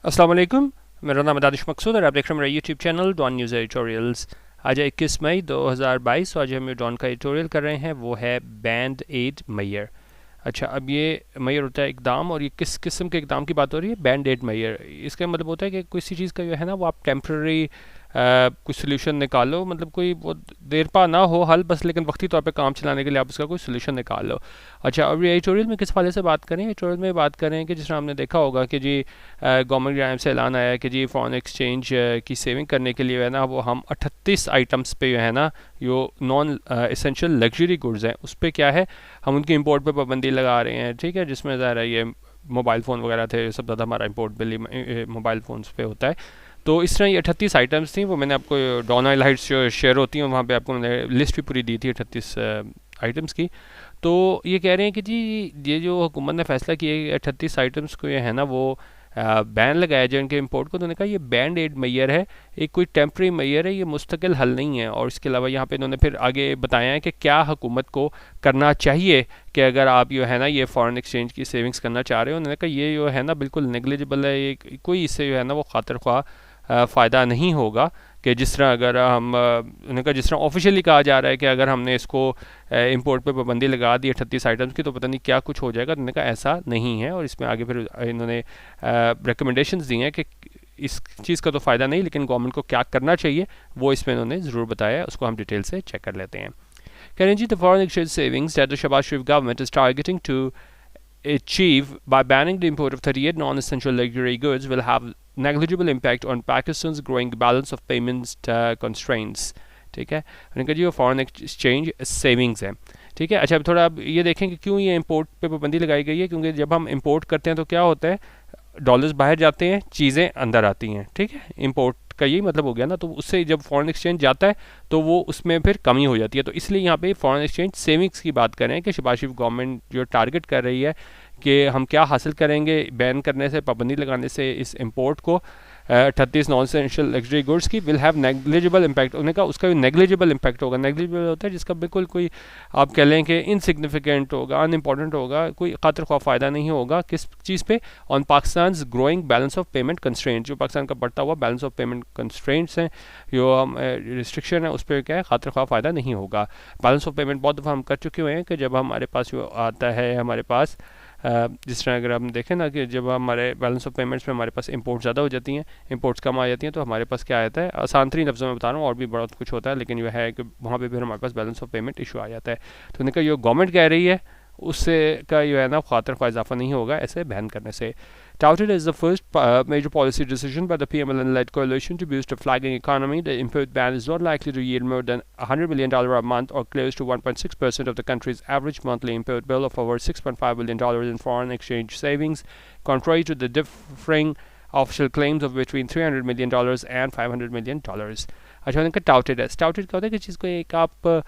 अस्सलाम वालेकुम। मेरा नाम है दानिश मकसूद और आप देख रहे हैं मेरा YouTube channel Dawn news editorials. आज है 21 मई 2022 और आज हम डॉन का एडिटोरियल कर रहे हैं, वो है बैंड एड मैयर। अच्छा, अब ये मैयर होता है इकदाम, और ये किस किस्म के इकदाम की बात हो रही है? बैंड एड मैयर। इसका मतलब होता है कि किसी चीज़ का जो है ना वो आप टेम्प्रेरी कुछ सोल्यूशन निकालो, मतलब कोई वो देर पा ना हो हल बस, लेकिन वक्ती तौर पे काम चलाने के लिए आप उसका कोई सोल्यूशन निकाल लो। अच्छा, अब ये एडिटोरियल में किस वाले से बात करें? एडिटोरियल में बात करें कि जिस तरह हमने देखा होगा कि जी गवर्नमेंट की जानब से ऐलान आया है कि जी फॉरेन एक्सचेंज की सेविंग करने के लिए है ना वो हम 38 आइटम्स पे जो है ना जो नॉन एसेंशियल लग्जरी गुड्स हैं उस पर क्या है, हम उनकी इम्पोर्ट पे पाबंदी लगा रहे हैं। ठीक है, जिसमें ज़रा ये मोबाइल फ़ोन वगैरह थे, सब ज़्यादा हमारा इम्पोर्ट बिल मोबाइल फ़ोन्स पे होता है। तो इस तरह ये 38 आइटम्स थी, वो मैंने आपको डॉन ऑयल हाइट्स जो शेयर होती हैं वहाँ पे आपको मैंने लिस्ट भी पूरी दी थी 38 आइटम्स की। तो ये कह रहे हैं कि जी ये जो हुकूमत ने फैसला किया है 38 आइटम्स को ये है ना वो बैन लगाया जाए उनके इंपोर्ट को, तो उन्होंने कहा ये बैंड एड मैयर है, एक कोई टेम्प्रेरी मैयर है, ये मुस्तकिल हल नहीं है। और इसके अलावा यहाँ पे इन्होंने फिर आगे बताया है कि क्या हुकूमत को करना चाहिए कि अगर आप जो है ना ये फॉरेन एक्सचेंज की सेविंग्स करना चाह रहे हो। उन्होंने कहा ये जो है ना बिल्कुल नेग्लिजिबल है, ये कोई इससे जो है ना वो खातिर ख्वाह फ़ायदा नहीं होगा। कि जिस तरह अगर हम उन्होंने कहा जिस तरह ऑफिशियली कहा जा रहा है कि अगर हमने इसको इंपोर्ट पे पाबंदी लगा दी 38 आइटम्स की तो पता नहीं क्या कुछ हो जाएगा। उन्होंने कहा ऐसा नहीं है, और इसमें आगे फिर इन्होंने रिकमेंडेशंस दी हैं कि इस चीज़ का तो फ़ायदा नहीं, लेकिन गवर्नमेंट को क्या करना चाहिए वो इसमें इन्होंने ज़रूर बताया है। उसको हम डिटेल से चेक कर लेते हैं। Currency the foreign exchange savings that the Shahbaz Sharif government is targeting to achieve by banning the import of 38 non-essential luxury goods will have negligible impact on Pakistan's growing balance of payments constraints। ठीक है, उन्होंने कहा जी वो foreign exchange savings है। ठीक है, अच्छा अब थोड़ा आप ये देखें कि क्यों ये इंपोर्ट पे पाबंदी लगाई गई है, क्योंकि जब हम इंपोर्ट करते हैं तो क्या होता है, डॉलर्स बाहर जाते हैं, चीज़ें अंदर आती हैं। ठीक है, इंपोर्ट का यही मतलब हो गया ना, तो उससे जब फॉरेन एक्सचेंज जाता है तो वो उसमें फिर कमी हो जाती है। तो इसलिए यहाँ पे फॉरेन एक्सचेंज सेविंग्स की बात करें कि शहबाज शरीफ गवर्नमेंट जो टारगेट कर रही है कि हम क्या हासिल करेंगे बैन करने से, पाबंदी लगाने से इस इंपोर्ट को 38 नॉन एसेंशियल लग्जरी गुड्स की, विल हैव नेग्लिजिबल इम्पैक्ट। उन्होंने कहा उसका नेग्लिजिबल इम्पैक्ट होगा। नेग्लिजिबल होता है जिसका बिल्कुल कोई आप कह लें कि इनसिग्निफिकेंट होगा, अनइम्पॉर्टेंट होगा, कोई खातिर ख्वाह फ़ायदा नहीं होगा। किस चीज़ पे? On Pakistan growing balance of payment constraint, जो पाकिस्तान का बढ़ता हुआ बैलेंस ऑफ पेमेंट कंस्ट्रेंट्स हैं, जो रिस्ट्रिक्शन है उस पर क्या है खातिर ख्वाह फ़ायदा नहीं होगा। बैलेंस ऑफ पेमेंट बहुत दफ़ा हम कर चुके हुए हैं कि जब हमारे पास जो आता है हमारे पास जिस तरह अगर हम देखें ना कि जब हमारे बैलेंस ऑफ पेमेंट्स में हमारे पास इंपोर्ट ज़्यादा हो जाती हैं, इंपोर्ट्स कम आ जाती हैं, तो हमारे पास क्या आता है, आसान तरीन लफ्ज़ों में बता रहा हूँ और भी बहुत कुछ होता है, लेकिन यह है कि वहाँ पे फिर हमारे पास बैलेंस ऑफ पेमेंट इशू आ जाता है। तो उन्होंने कहा जो गवर्नमेंट कह रही है उससे का जो है ना खातिर ख्वाह इजाफा नहीं होगा ऐसे बैन करने से। Touted as the first major policy decision by the PMLN-led coalition to boost a flagging economy, the import ban is not likely to yield more than $100 million a month, or close to 1.6% of the country's average monthly import bill of over $6.5 billion in foreign exchange savings, contrary to the differing official claims of between $300 million and $500 million. अच्छा, उनका touted है। Touted क्या होता है कि चीज़ को एक आप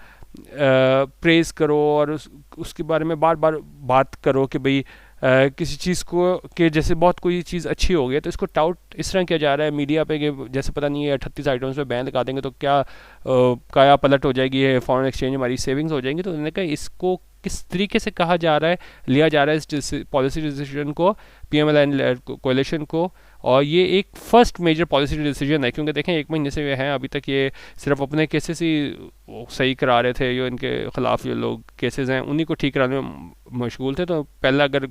प्रेज़ करो और उसके बारे में बार बार बात करो कि भाई किसी चीज़ को कि जैसे बहुत कोई चीज़ अच्छी हो गई तो इसको टाउट इस तरह किया जा रहा है मीडिया पे कि जैसे पता नहीं है 38 आइटम्स पे बैन लगा देंगे तो क्या काया पलट हो जाएगी, है फॉरेन एक्सचेंज हमारी सेविंग्स हो जाएंगी। तो उन्होंने कहा इसको किस तरीके से कहा जा रहा है, लिया जा रहा है इस पॉलिसी डिसीजन को PMLN कोalition को, और ये एक फर्स्ट मेजर पॉलिसी डिसीजन है। क्योंकि देखें 1 महीने से ये हैं अभी तक ये सिर्फ अपने केसेस ही सही करा रहे थे, जो इनके ख़िलाफ़ जो लोग केसेस हैं उन्हीं को ठीक कराने में मशगूल थे। तो पहला अगर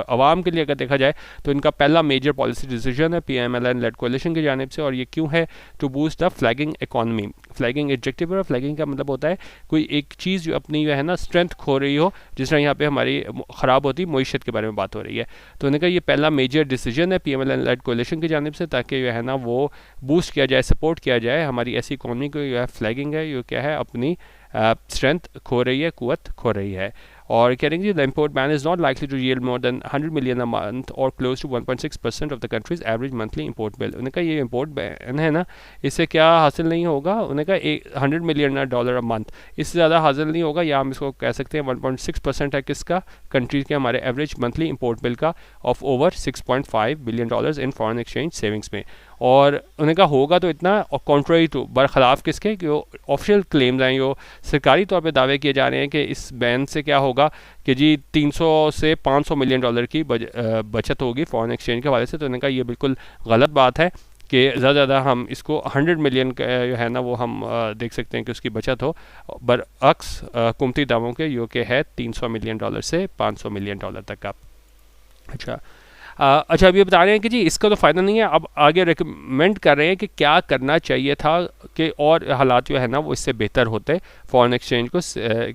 आवाम के लिए अगर देखा जाए तो इनका पहला मेजर पॉलिसी डिसीजन है PMLN लेड कोalition की जानिब से, और ये क्यों है? To boost the flagging economy. Flagging adjective और फ्लैगिंग का मतलब होता है कोई एक चीज़ जो अपनी जो है ना स्ट्रेंथ खो रही हो, जिस तरह यहाँ पे हमारी ख़राब होती मीशत के बारे में बात हो रही है। तो उन्होंने कहा ये पहला मेजर डिसीजन है PMLN लेड कोalition की जानिब से, ताकि जो है ना वो बूस्ट किया जाए, सपोर्ट किया जाए हमारी ऐसी इकॉनमी को। जो है फ्लैगिंग है, ये क्या है अपनी स्ट्रेंथ खो रही है, कुव्वत खो रही है। और कह रहे हैं the import ban is not likely to yield more than $100 million a month और close to 1.6% of the country's average monthly import bill. उन्होंने कहा ये इम्पोर्ट बैन है ना, इससे क्या हासिल नहीं होगा? उन्होंने कहा $100 million a मंथ, इससे ज़्यादा हासिल नहीं होगा, या हम इसको कह सकते हैं 1.6% है किसका, कंट्रीज के हमारे एवरेज मंथली इंपोर्ट बिल का, of over $6.5 billion in foreign exchange savings में। और उन्होंने कहा होगा तो इतना, और कॉन्ट्ररी टू, बरखिलाफ किसके, कि वो ऑफिशियल क्लेम्स हैं, जो सरकारी तौर पे दावे किए जा रहे हैं कि इस बैन से क्या होगा कि जी 300 से 500 मिलियन डॉलर की बचत होगी फॉरेन एक्सचेंज के हवाले से। तो उन्होंने कहा ये बिल्कुल गलत बात है कि ज़्यादा हम इसको 100 मिलियन का जो है ना वो हम देख सकते हैं कि उसकी बचत हो, बरअक्स हुकूमती दावों के जो कि है 300 मिलियन डॉलर से 500 मिलियन डॉलर तक का। अच्छा अच्छा, अब ये बता रहे हैं कि जी इसका तो फ़ायदा नहीं है, अब आगे रिकमेंड कर रहे हैं कि क्या करना चाहिए था कि और हालात जो है ना वो इससे बेहतर होते फॉरेन एक्सचेंज को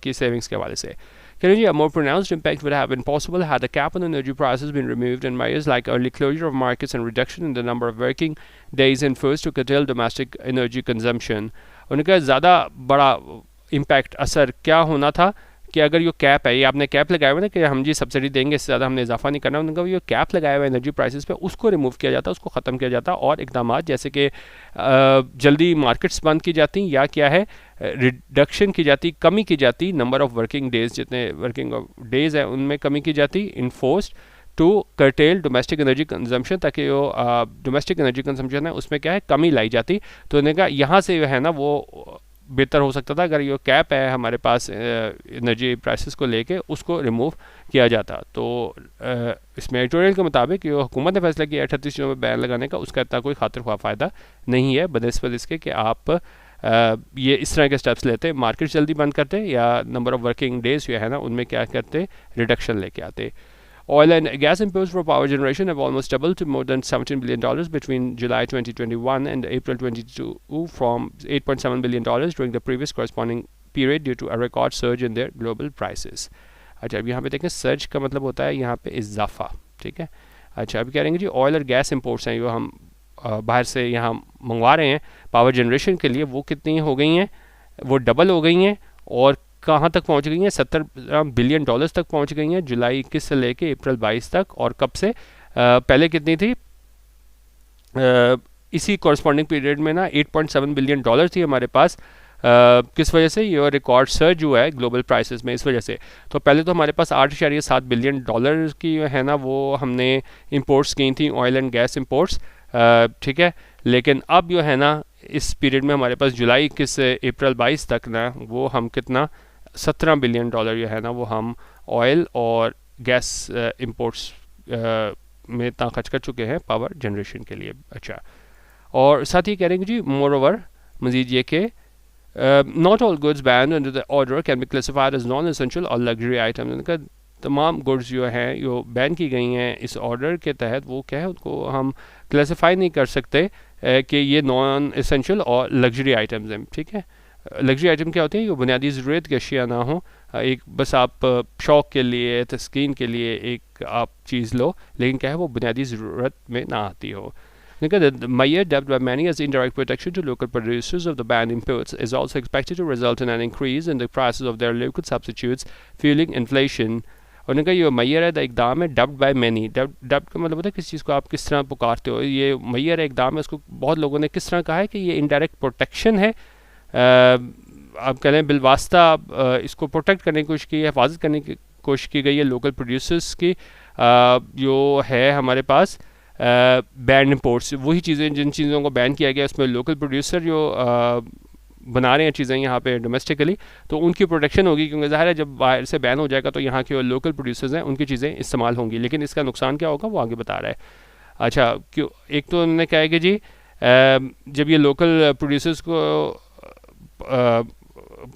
की सेविंग्स के हवाले से। Currently, a more pronounced impact would have been possible had the cap on energy prices been removed and measures like early closure of markets and reduction in the number of working days enforced to curtail domestic energy consumption. उनका ज़्यादा बड़ा impact असर क्या होना था कि अगर ये कैप है, ये आपने कैप लगाया हुआ ना कि हम जी सब्सिडी देंगे, इससे ज़्यादा हमने इजाफा नहीं करना, उनका ये कैप लगाया हुआ है एनर्जी प्राइसेस पे, उसको रिमूव किया जाता, उसको ख़त्म किया जाता, और इकदाम जैसे कि जल्दी मार्केट्स बंद की जाती, या क्या है रिडक्शन की जाती, कमी की जाती, नंबर ऑफ़ वर्किंग डेज, जितने वर्किंग डेज़ हैं उनमें कमी की जाती, enforced to curtail domestic energy consumption, ताकि वो डोमेस्टिक एनर्जी कंजम्पशन है उसमें क्या है कमी लाई जाती। तो उन्होंने कहा यहाँ से जो है ना वो बेहतर हो सकता था अगर ये कैप है हमारे पास एनर्जी प्राइसेस को लेके, उसको रिमूव किया जाता। तो इसमें एडिटोरियल के मुताबिक ये हुकूमत ने फैसला किया 38 चीज़ों में बैन लगाने का, उसका इतना कोई खातिर ख्वाह फ़ायदा नहीं है बनिस्बत इसके कि आप ये इस तरह के स्टेप्स लेते, मार्केट जल्दी बंद करते, या नंबर ऑफ़ वर्किंग डेज जो है ना उनमें क्या करते, रिडक्शन लेके आते। Oil and gas imports for power generation have almost doubled to more than $17 billion between July 2021 and April 2022 from $8.7 billion during the previous corresponding period due to a record surge in their global prices. अच्छा, अब यहाँ पे देखें surge का मतलब होता है यहाँ पे इजाफा, ठीक है। अच्छा, अभी कह रहे हैं जी ऑयल और गैस इंपोर्ट्स हैं जो हम बाहर से यहाँ मंगवा रहे हैं पावर जनरेशन के लिए, वो कितनी हो गई हैं, वो डबल हो गई हैं, और कहाँ तक पहुँच गई हैं, 70 बिलियन डॉलर्स तक पहुँच गई हैं जुलाई 21 से लेके अप्रैल 22 तक। और कब से पहले कितनी थी, इसी कॉरस्पॉन्डिंग पीरियड में ना 8.7 बिलियन डॉलर थी हमारे पास। किस वजह से, ये रिकॉर्ड सर्ज हुआ है ग्लोबल प्राइसेस में, इस वजह से। तो पहले तो हमारे पास 8.7 बिलियन डॉलर की है ना वो हमने इंपोर्ट्स की थी, ऑयल एंड गैस इंपोर्ट्स, ठीक है। लेकिन अब जो है ना इस पीरियड में हमारे पास जुलाई 21 से अप्रैल 22 तक ना वो हम कितना 17 बिलियन डॉलर जो है ना वो हम ऑयल और गैस इंपोर्ट्स में इतना खर्च कर चुके हैं पावर जनरेशन के लिए। अच्छा, और साथ ही कह रहे हैं जी मोर ओवर मजीद ये कि not all goods banned under the order can be classified as non essential और लग्जरी आइटम। उनका तमाम गुड्स जो हैं जो बैन की गई हैं इस ऑर्डर के तहत, वो क्या है उनको हम क्लासिफाई नहीं कर सकते कि ये नॉन एसेंशियल और लग्जरी आइटम्स हैं, ठीक है। लग्जरी आइटम क्या होते हैं, ये बुनियादी ज़रूरत की अशिया ना हो, एक बस आप शौक़ के लिए, तस्कीन के लिए एक आप चीज़ लो, लेकिन क्या है वो बुनियादी ज़रूरत में ना आती हो। The measure dubbed by many as indirect protection to local producers of the banned imports is also expected to result in an increase in the prices of their local substitutes, fueling inflation. और उनका ये मैयर है, इकदाम है dubbed by many. Dubbed का मतलब होता है किस चीज़ को आप किस तरह पुकारते हो, ये मैयर है, इकदाम है, उसको बहुत लोगों ने किस तरह कहा है कि ये इनडायरेक्ट प्रोटेक्शन है, आप कह लें बिलवास्ता इसको प्रोटेक्ट करने की कोशिश की, हिफाजत करने की कोशिश की गई है लोकल प्रोड्यूसर्स की, जो है हमारे पास बैन इंपोर्ट्स, वही चीज़ें जिन चीज़ों को बैन किया गया उसमें लोकल प्रोड्यूसर जो बना रहे हैं चीज़ें यहाँ पे डोमेस्टिकली, तो उनकी प्रोटेक्शन होगी, क्योंकि ज़ाहिर है जब बाहर से बैन हो जाएगा तो यहाँ के लोकल प्रोड्यूसर्स हैं उनकी चीज़ें इस्तेमाल होंगी। लेकिन इसका नुकसान क्या होगा वो आगे बता रहा है। अच्छा, क्यों, एक तो उन्होंने कहा है कि जी जब ये लोकल प्रोड्यूसर्स को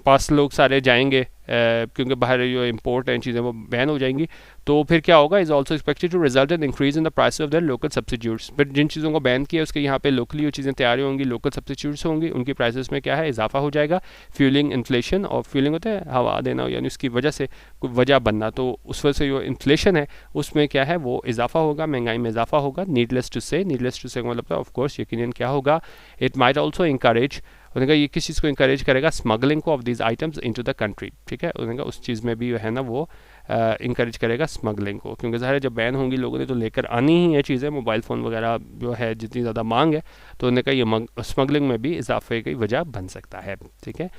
पास लोग सारे जाएंगे क्योंकि बाहर जो इंपोर्ट हैं चीज़ें वो बैन हो जाएंगी, तो फिर क्या होगा, is also expected to result in increase in the price of their local substitutes. फिर जिन चीज़ों को बैन किया उसके यहाँ पे लोकली वो चीज़ें तैयार होंगी, लोकल सब्सिट्यूट्स होंगी, उनकी प्राइसेस में क्या है इजाफा हो जाएगा, फ्यूलिंग इन्फ्लेशन। और फ्यूलिंग होता है हवा देना, यानी उसकी वजह से कोई वजह बनना, तो उस वजह से जो इन्फ्लेशन है उसमें क्या है वो इजाफा होगा, महंगाई में इजाफा होगा। नीडलेस टू से का मतलब ऑफ कोर्स यकीनन क्या होगा, इट माइट ऑल्सो इंकरेज, उन्होंने कहा ये किस चीज़ को इंकरेज करेगा, स्मगलिंग को of these items into the country, ठीक है। उन्होंने कहा उस चीज़ में भी है ना वो इंकरेज करेगा स्मगलिंग को, क्योंकि ज़ाहिर है जब बैन होंगी लोगों ने तो लेकर आनी ही है चीज़ें, मोबाइल फ़ोन वगैरह जो है जितनी ज़्यादा मांग है, तो उन्होंने कहा ये स्मगलिंग में भी इजाफे की वजह बन सकता है, ठीक है।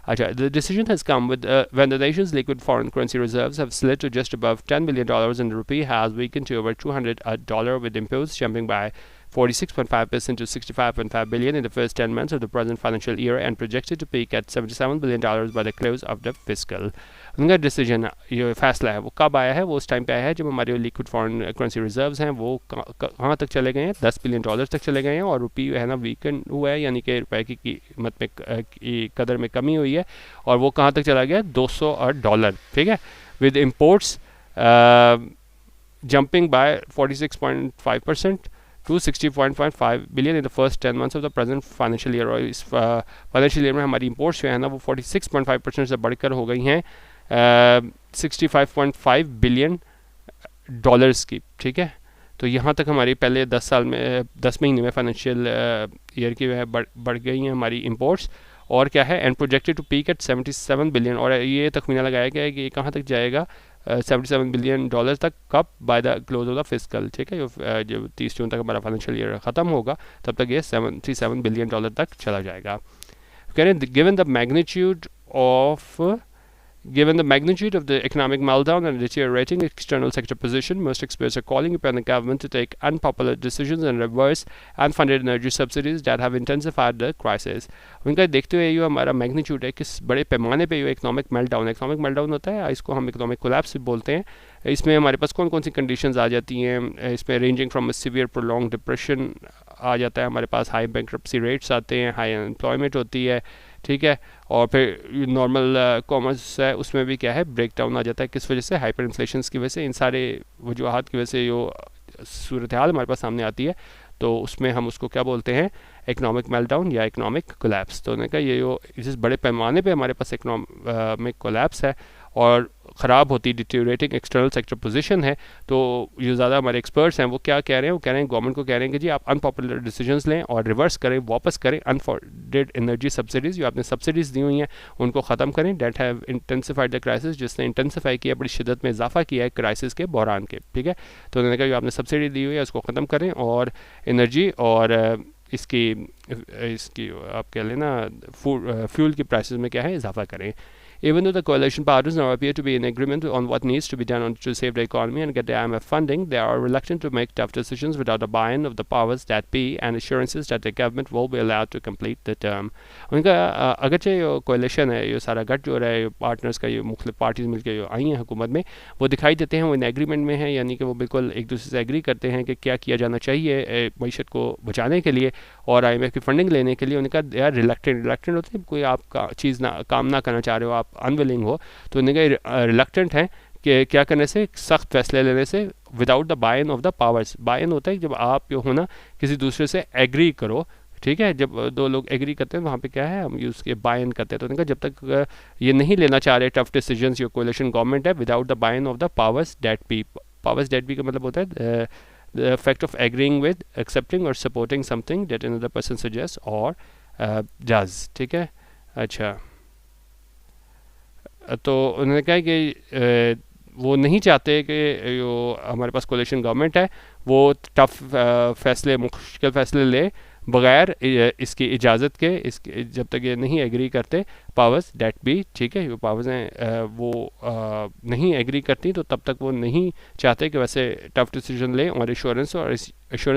अच्छा, the decision has come with when the nation's liquid foreign currency reserves have slid to just above $10 billion and the rupee has weakened to over $200 with imports jumping by 46.5% to 65.5 billion in the first 10 months of the present financial year and projected to peak at $77 billion by the close of the fiscal. उनका decision, ये फैसला है, वो कब आया है? वो उस टाइम पे आया है जब हमारे लिक्विड फॉरेन करेंसी रिजर्व्स हैं वो कहाँ तक चले गए हैं? $10 बिलियन तक चले गए हैं, और रुपये है ना वीकन हुआ है, यानी कि रुपए की कीमत में कदर में कमी हुई है, और वो कहाँ तक चला गया? $200, ठीक है, with imports jumping by 46.5% to 60.5 billion in the first 10 months of the present financial year. और इस फाइनेंशियल ईयर में हमारी इंपोर्ट्स जो है ना वो 46.5% से बढ़कर हो गई हैं 65.5 बिलियन डॉलर्स की, ठीक है। तो यहाँ तक हमारी पहले 10 महीने में फाइनेंशियल ईयर की बढ़ गई हैं हमारी इंपोर्ट्स, और क्या है, and projected to peak at 77 billion, और ये तखमीना लगाया गया है कि ये कहाँ तक जाएगा? $77 बिलियन तक, कब? By the close of the fiscal, ठीक है, जब 30 जून तक हमारा फाइनेंशियल ईयर ख़त्म होगा तब तक ये $77 बिलियन तक चला जाएगा। कह रहे हैं Given the magnitude of the economic meltdown and deteriorating external sector position, most experts are calling upon the government to take unpopular decisions and reverse unfunded energy subsidies that have intensified the crisis. उनका देखते हुए ये हमारा magnitude है, किस बड़े पैमाने पे ये इकोनॉमिक मेल्टडाउन होता है, इसको हम इकोनॉमिक कोलैप्स बोलते हैं। इसमें हमारे पास कौन कौन सी कंडीशंस आ जाती हैं? इसमें ranging from severe prolong depression आ जाता है, हमारे पास हाई बैंक्रप्सी रेट्स आते हैं, हाई अनएम्प्लॉयमेंट होती है, ठीक है, और फिर नॉर्मल कॉमर्स है उसमें भी क्या है, ब्रेक डाउन आ जाता है। किस वजह से? हाइपर इन्फ्लेशन की वजह से। इन सारे वजूहात की वजह से जो सूरत हाल हमारे पास सामने आती है, तो उसमें हम उसको क्या बोलते हैं? इकोनॉमिक मेल्टडाउन या इकोनॉमिक कोलैप्स। तो उन्होंने कहा ये जो जिस बड़े पैमाने पे हमारे पास इकोनॉमिक कोलैप्स है और ख़राब होती डिटेरियोरेटिंग एक्सटर्नल सेक्टर पोजीशन है, तो जो ज़्यादा हमारे एक्सपर्ट्स हैं वो क्या कह रहे हैं? वो कह रहे हैं गवर्नमेंट को कह रहे हैं कि जी आप अनपॉपुलर डिसीजंस लें और रिवर्स करें, वापस करें अनफंडेड एनर्जी सब्सिडीज़, जो आपने सब्सिडीज़ दी हुई हैं उनको ख़त्म करें। That have intensified the crisis, जिसने इंटेंसिफाई किया, बड़ी शिद्दत में इजाफा किया है क्राइसिस के, बहरान के, ठीक है। तो उन्होंने कहा जो आपने सब्सिडी दी हुई है उसको ख़त्म करें और एनर्जी और इसकी आप कह लें ना फ्यूल की प्राइसेस में क्या है, इजाफा करें। Even though the coalition parties now appear to be in agreement on what needs to be done to save the economy and get the IMF funding, they are reluctant to make tough decisions without a buy-in of the powers that be and assurances that the government will be allowed to complete the term. उनका अगरचे ये कोalition है, ये सारा गठ जो रहा है, partners का, ये मुख्तलिफ पार्टीज मिलकर जो आई हैं हुकूमत में, वो दिखाई देते हैं वो इन एग्रीमेंट में हैं, यानी कि वो बिल्कुल एक दूसरे से एग्री करते हैं कि क्या किया जाना चाहिए मईशत को बचाने के लिए और IMF की फंडिंग लेने के लिए। उनका दे आर रिलक्टेंट होते हैं, कोई आप चीज़ काम ना करना चाह रहे हो, आप अनविलिंग हो, तो उन्हें रिलक्टेंट हैं कि क्या करने से, सख्त फैसले लेने से, without the buy in of the powers. Buy in होता है जब आप जो हो ना किसी दूसरे से एग्री करो, ठीक है, जब दो लोग एग्री करते हैं वहाँ पे क्या है, हम यूज़ के बाय इन करते हैं। तो उन्होंने कहा जब तक ये नहीं लेना चाह रहे टफ डिसीजंस जो कोalition गवर्नमेंट है, without the buy in of the powers that be का मतलब होता है the effect of agreeing with, accepting or supporting something that another person suggests or does, ठीक है। अच्छा, तो उन्होंने कहा कि वो नहीं चाहते कि जो हमारे पास कोalition गवर्नमेंट है वो टफ फैसले, मुश्किल फैसले ले बगैर इसकी इजाज़त के, इसके जब तक ये नहीं एग्री करते पावर्स डेट बी, ठीक है, जो पावर्स हैं वो नहीं एग्री करती, तो तब तक वो नहीं चाहते कि वैसे टफ डिसीजन लें। और एश्योरेंस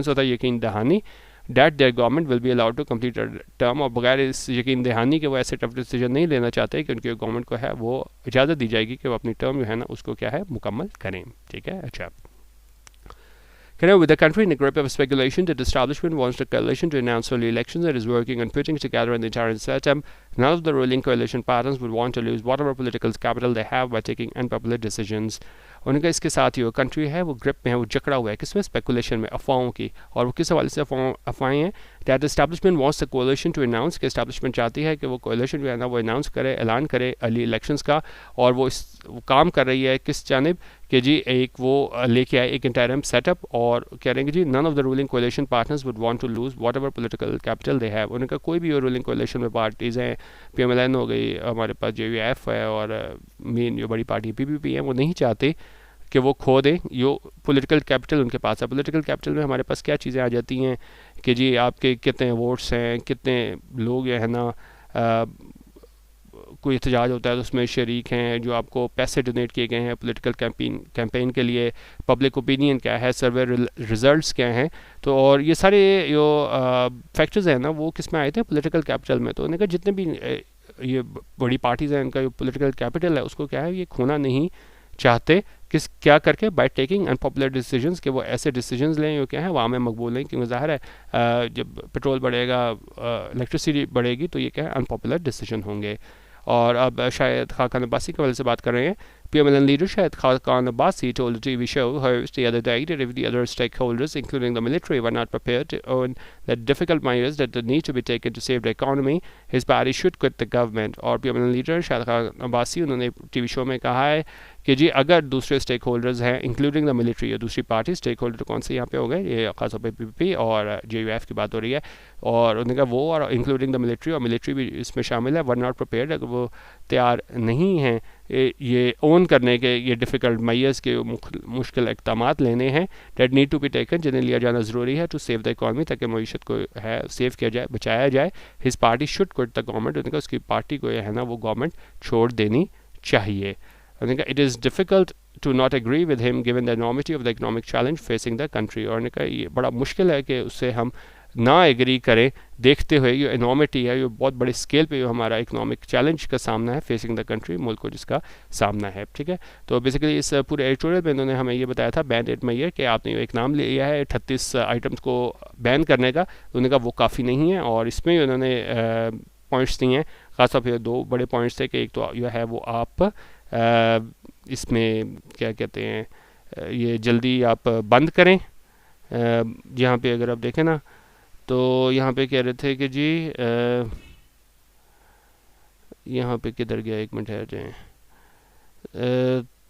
होता है यकीन दहानी, that their government will be allowed to complete term, और बगैर इस यकीन दहानी के वो ऐसे टफ डिसीजन नहीं लेना चाहते कि उनके गवर्नमेंट को है वो इजाज़त दी जाएगी कि वो अपनी टर्म जो है ना उसको क्या है मुकम्मल करें, ठीक है। अच्छा, with the country in a grip of speculation, the establishment wants the coalition to announce early elections and is working on putting together an entire system. None of the ruling coalition partners would want to lose whatever political capital they have by taking unpopular decisions. उनका इसके साथ ही वो country है वो grip में है, वो जकड़ा हुआ है किसमें, स्पेकुलेशन में, अफवाहों की। और वो किस हवाले से अफवाहें हैं? That establishment wants the coalition to announce, कि एस्टैब्लिशमेंट चाहती है कि वो कोalition जो है ना वो अनाउंस करे, ऐलान करे अर्ली इलेक्शंस का, और वो काम कर रही है किस जानिब कि जी एक वो लेके आए एक इंटरिम सेटअप, और कह रहे हैं कि जी none of the ruling coalition partners would want to lose whatever political capital they have. उनका कोई भी रूलिंग कोalition में पार्टीज़ हैं, PMLN हो गई, हमारे पास JVF है, और मेन जो बड़ी पार्टी PPP है, वो नहीं चाहते कि वो खो दें यो पॉलिटिकल कैपिटल उनके पास है। पॉलिटिकल कैपिटल में हमारे पास क्या चीज़ें आ जाती हैं कि जी आपके कितने वोट्स हैं, कितने लोग जो है ना कोई एहतजाज होता है तो उसमें शरीक हैं, जो आपको पैसे डोनेट किए गए हैं पॉलिटिकल कैंपेन के लिए, पब्लिक ओपिनियन क्या है, सर्वे रिजल्ट्स क्या हैं। तो और ये सारे जो फैक्टर्स हैं ना वो किस में आए थे, पॉलिटिकल कैपिटल में। तो उन्होंने कहा जितने भी ये बड़ी पार्टीज़ हैं इनका जो पॉलिटिकल कैपिटल है उसको क्या है ये खोना नहीं चाहते। किस क्या करके, बाय टेकिंग अनपॉपुलर डिसीजंस, कि वो ऐसे डिसीजंस लें जो क्या है वाम में मकबूल नहीं, क्योंकि ज़ाहिर है जब पेट्रोल बढ़ेगा, इलेक्ट्रिसिटी बढ़ेगी, तो ये क्या है अनपॉपुलर डिसीजन होंगे। और अब शायद खाकान अब्बासी के वाले से बात कर रहे हैं। PMLN leader Shahid Khaqan Abbasi told a TV show host the other day that if the other stakeholders, including the military, were not prepared to own the difficult measures that need to be taken to save the economy, his party should quit the government. और PMLN leader Shahid Khaqan Abbasi उन्होंने TV show में कहा है कि जी अगर दूसरे stake holders हैं including the military या दूसरी पार्टी, स्टेक होल्डर कौन से यहाँ पे हो गए, ये खासतौर पे PPP और JUF की बात हो रही है, और उन्होंने कहा वो और इंक्लूडिंग द मिलिट्री, और मिलिट्री भी इसमें शामिल है, वर नॉट प्रिपेयर्ड, अगर वो तैयार नहीं हैं ये ओन करने के, ये डिफ़िकल्ट मैयर्स के मुश्किल इक़दाम लेने हैं, that need to be taken, जिन्हें लिया जाना ज़रूरी है, टू सेव द इकॉनमी, ताकि मीशत को है सेव किया जाए, बचाया जाए। His party should quit the government, उन्होंने कहा उसकी पार्टी को है ना वो गवर्नमेंट छोड़ देनी चाहिए। उन्होंने कहा it is difficult to not agree with him given the enormity of the economic challenge facing the country, और उन्होंने कहा ये बड़ा मुश्किल है कि उससे हम ना एग्री करें, देखते हुए ये इनॉर्मिटी है, ये बहुत बड़े स्केल पे जो हमारा इकोनॉमिक चैलेंज का सामना है, फेसिंग द कंट्री, मुल्क को जिसका सामना है। ठीक है, तो बेसिकली इस पूरे एडिटोरियल में इन्होंने हमें ये बताया था बैंड 8 मईयर कि आपने एक नाम लिया है 38 आइटम्स को बैन करने का, तो उन्होंने कहा वो काफ़ी नहीं है, और इसमें उन्होंने पॉइंट्स दिए हैं, खासतौर पर 2 बड़े पॉइंट्स थे कि एक तो जो है वो आप इसमें क्या कहते हैं ये जल्दी आप बंद करें। यहाँ पे अगर आप देखें ना तो यहाँ पे कह रहे थे कि जी यहाँ पे किधर गया, एक मिनट है जाए,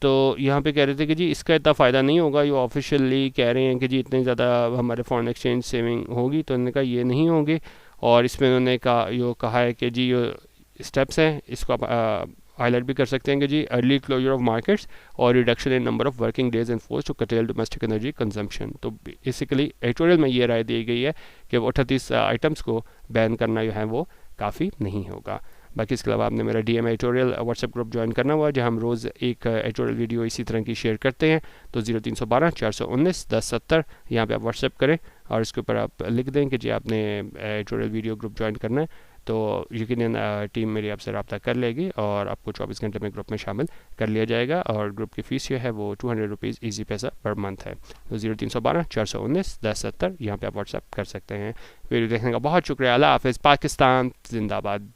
तो यहाँ पे कह रहे थे कि जी इसका इतना फ़ायदा नहीं होगा, ये ऑफिशियली कह रहे हैं कि जी इतनी ज़्यादा हमारे फॉरेन एक्सचेंज सेविंग होगी, तो उन्होंने कहा ये नहीं होगी। और इसमें उन्होंने कहा है कि जी ये स्टेप्स हैं, इसको आप हाईलाइट भी कर सकते हैं कि जी अर्ली क्लोजर ऑफ मार्केट्स और reduction in number of working days in force to curtail domestic energy consumption. तो बेसिकली एडिटोरियल में ये राय दी गई है कि वो 38 आइटम्स को बैन करना जो है वो काफ़ी नहीं होगा। बाकी इसके अलावा आपने मेरा DM editorial WhatsApp group join करना हुआ, जहाँ हम रोज़ एक एडिटोरियल वीडियो इसी तरह की शेयर करते हैं। तो 0312 419 1070 यहाँ पे आप व्हाट्सएप करें और इसके ऊपर आप लिख दें कि जी आपने एडिटोरियल वीडियो ग्रुप ज्वाइन करना है, तो यकीनन टीम मेरी आपसे रब्ता कर लेगी और आपको 24 घंटे में ग्रुप में शामिल कर लिया जाएगा। और ग्रुप की फ़ीस जो है वो 200 रुपीज़ ईजी पैसा पर मंथ है। तो 0312 419 1070 यहाँ पे आप व्हाट्सएप कर सकते हैं। वीडियो देखने का बहुत शुक्रिया। अल्लाह हाफ़िज़। पाकिस्तान जिंदाबाद।